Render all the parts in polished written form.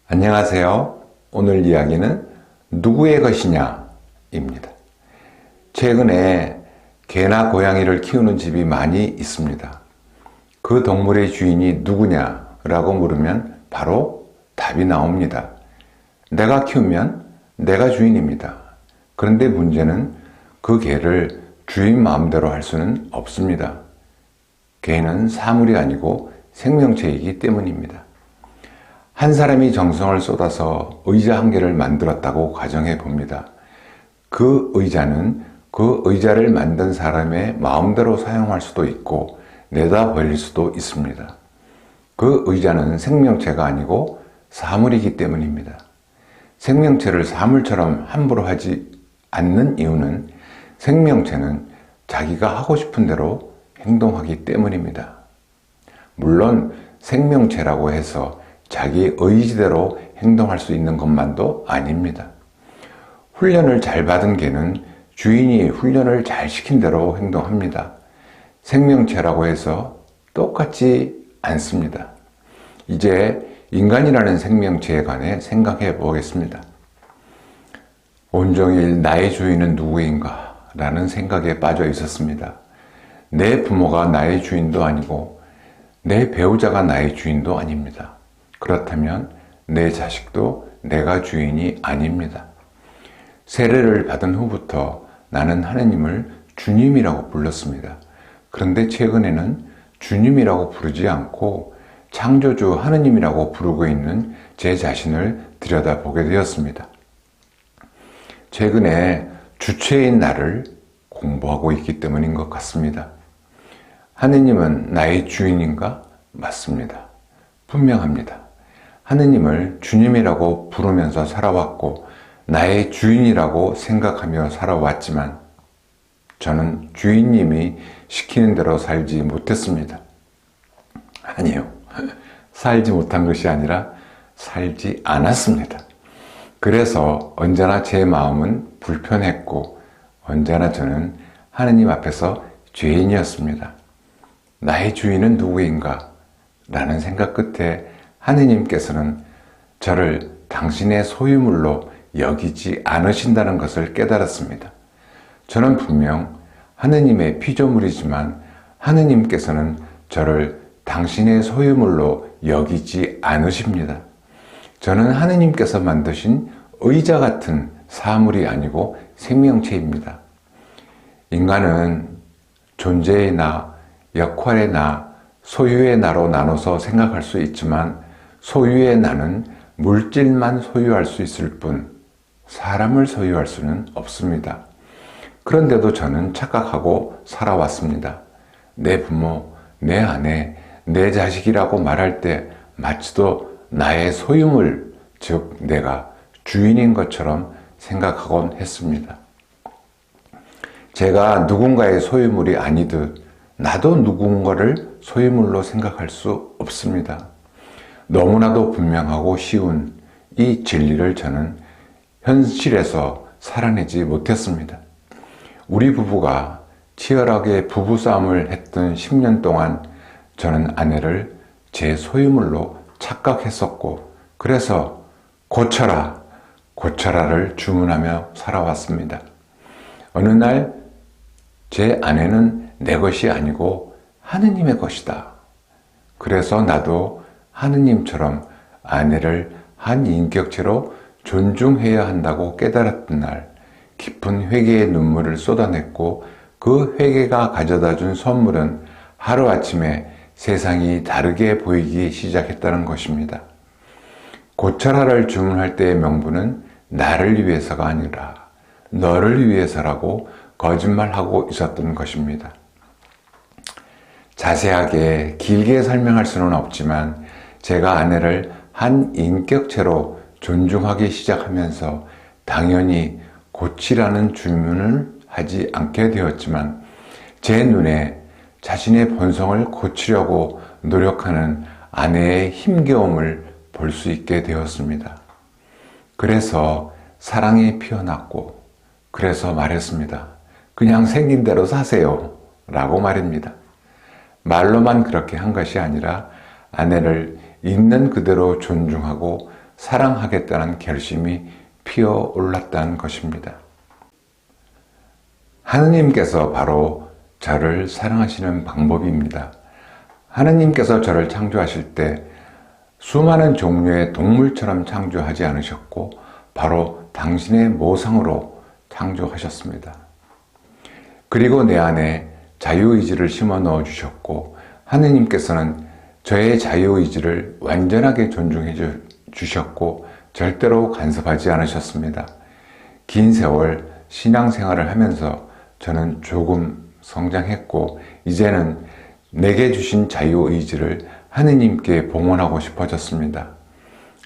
안녕하세요. 오늘 이야기는 누구의 것이냐 입니다. 최근에 개나 고양이를 키우는 집이 많이 있습니다. 그 동물의 주인이 누구냐라고 물으면 바로 답이 나옵니다. 내가 키우면 내가 주인입니다. 그런데 문제는 그 개를 주인 마음대로 할 수는 없습니다. 개는 사물이 아니고 생명체이기 때문입니다. 한 사람이 정성을 쏟아서 의자 한 개를 만들었다고 가정해 봅니다. 그 의자는 그 의자를 만든 사람의 마음대로 사용할 수도 있고 내다 버릴 수도 있습니다. 그 의자는 생명체가 아니고 사물이기 때문입니다. 생명체를 사물처럼 함부로 하지 않는 이유는 생명체는 자기가 하고 싶은 대로 행동하기 때문입니다. 물론 생명체라고 해서 자기 의지대로 행동할 수 있는 것만도 아닙니다. 훈련을 잘 받은 개는 주인이 훈련을 잘 시킨 대로 행동합니다. 생명체라고 해서 똑같지 않습니다. 이제 인간이라는 생명체에 관해 생각해 보겠습니다. 온종일 나의 주인은 누구인가 라는 생각에 빠져 있었습니다. 내 부모가 나의 주인도 아니고 내 배우자가 나의 주인도 아닙니다. 그렇다면 내 자식도 내가 주인이 아닙니다. 세례를 받은 후부터 나는 하느님을 주님이라고 불렀습니다. 그런데 최근에는 주님이라고 부르지 않고 창조주 하느님이라고 부르고 있는 제 자신을 들여다보게 되었습니다. 최근에 주체인 나를 공부하고 있기 때문인 것 같습니다. 하느님은 나의 주인인가? 맞습니다. 분명합니다. 하느님을 주님이라고 부르면서 살아왔고 나의 주인이라고 생각하며 살아왔지만 저는 주인님이 시키는 대로 살지 못했습니다. 아니요. 살지 못한 것이 아니라 살지 않았습니다. 그래서 언제나 제 마음은 불편했고 언제나 저는 하느님 앞에서 죄인이었습니다. 나의 주인은 누구인가? 라는 생각 끝에 하느님께서는 저를 당신의 소유물로 여기지 않으신다는 것을 깨달았습니다. 저는 분명 하느님의 피조물이지만 하느님께서는 저를 당신의 소유물로 여기지 않으십니다. 저는 하느님께서 만드신 의자 같은 사물이 아니고 생명체입니다. 인간은 존재의 나, 역할의 나, 소유의 나로 나눠서 생각할 수 있지만 소유의 나는 물질만 소유할 수 있을 뿐 사람을 소유할 수는 없습니다. 그런데도 저는 착각하고 살아왔습니다. 내 부모, 내 아내, 내 자식이라고 말할 때 마치도 나의 소유물, 즉 내가 주인인 것처럼 생각하곤 했습니다. 제가 누군가의 소유물이 아니듯 나도 누군가를 소유물로 생각할 수 없습니다. 너무나도 분명하고 쉬운 이 진리를 저는 현실에서 살아내지 못했습니다. 우리 부부가 치열하게 부부싸움을 했던 10년 동안 저는 아내를 제 소유물로 착각했었고 그래서 고쳐라, 고쳐라를 주문하며 살아왔습니다. 어느 날 제 아내는 내 것이 아니고 하느님의 것이다. 그래서 나도 하느님처럼 아내를 한 인격체로 존중해야 한다고 깨달았던 날 깊은 회개의 눈물을 쏟아냈고 그 회개가 가져다 준 선물은 하루아침에 세상이 다르게 보이기 시작했다는 것입니다. 고쳐라를 주문할 때의 명분은 나를 위해서가 아니라 너를 위해서라고 거짓말하고 있었던 것입니다. 자세하게 길게 설명할 수는 없지만 제가 아내를 한 인격체로 존중하기 시작하면서 당연히 고치라는 주문을 하지 않게 되었지만 제 눈에 자신의 본성을 고치려고 노력하는 아내의 힘겨움을 볼 수 있게 되었습니다. 그래서 사랑이 피어났고 그래서 말했습니다. 그냥 생긴 대로 사세요 라고 말입니다. 말로만 그렇게 한 것이 아니라 아내를 있는 그대로 존중하고 사랑하겠다는 결심이 피어올랐다는 것입니다. 하느님께서 바로 저를 사랑하시는 방법입니다. 하느님께서 저를 창조하실 때 수많은 종류의 동물처럼 창조하지 않으셨고 바로 당신의 모상으로 창조하셨습니다. 그리고 내 안에 자유의지를 심어 넣어 주셨고 하느님께서는 저의 자유의지를 완전하게 존중해 주셨고 절대로 간섭하지 않으셨습니다. 긴 세월 신앙생활을 하면서 저는 조금 성장했고 이제는 내게 주신 자유의지를 하느님께 봉헌하고 싶어졌습니다.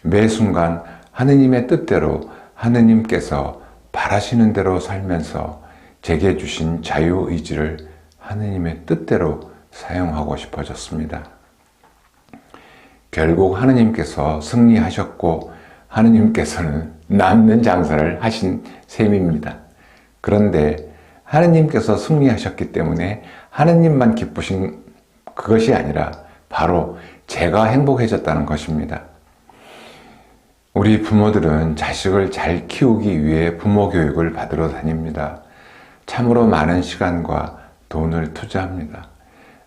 매 순간 하느님의 뜻대로 하느님께서 바라시는 대로 살면서 제게 주신 자유의지를 하느님의 뜻대로 사용하고 싶어졌습니다. 결국 하느님께서 승리하셨고 하느님께서는 남는 장사를 하신 셈입니다. 그런데 하느님께서 승리하셨기 때문에 하느님만 기쁘신 그것이 아니라 바로 제가 행복해졌다는 것입니다. 우리 부모들은 자식을 잘 키우기 위해 부모 교육을 받으러 다닙니다. 참으로 많은 시간과 돈을 투자합니다.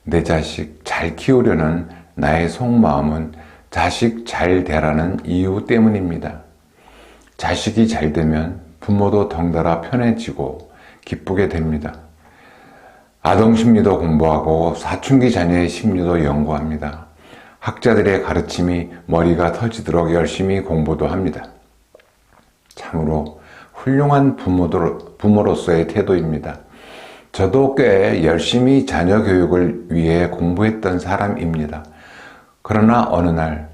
내 자식 잘 키우려는 나의 속마음은 자식 잘 되라는 이유 때문입니다. 자식이 잘 되면 부모도 덩달아 편해지고 기쁘게 됩니다. 아동 심리도 공부하고 사춘기 자녀의 심리도 연구합니다. 학자들의 가르침이 머리가 터지도록 열심히 공부도 합니다. 참으로 훌륭한 부모로서의 태도입니다. 저도 꽤 열심히 자녀 교육을 위해 공부했던 사람입니다. 그러나 어느 날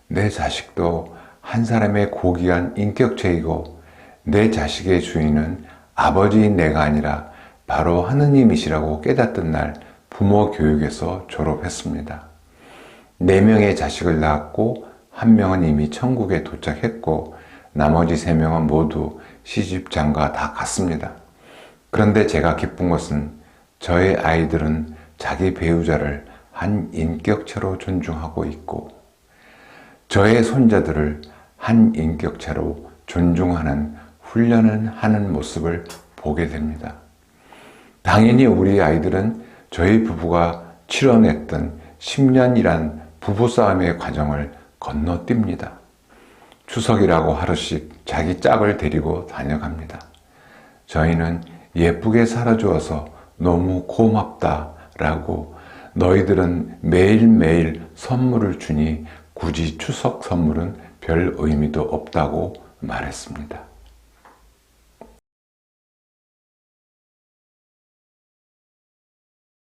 내 자식도 한 사람의 고귀한 인격체이고 내 자식의 주인은 아버지인 내가 아니라 바로 하느님이시라고 깨닫던 날 부모 교육에서 졸업했습니다. 4명의 자식을 낳았고 1명은 이미 천국에 도착했고 나머지 3명은 모두 시집 장가 다 갔습니다. 그런데 제가 기쁜 것은 저의 아이들은 자기 배우자를 한 인격체로 존중하고 있고 저의 손자들을 한 인격체로 존중하는 훈련을 하는 모습을 보게 됩니다. 당연히 우리 아이들은 저희 부부가 치러냈던 10년이란 부부싸움의 과정을 건너뜁니다. 추석이라고 하루씩 자기 짝을 데리고 다녀갑니다. 저희는 예쁘게 살아주어서 너무 고맙다 라고 너희들은 매일매일 선물을 주니 굳이 추석 선물은 별 의미도 없다고 말했습니다.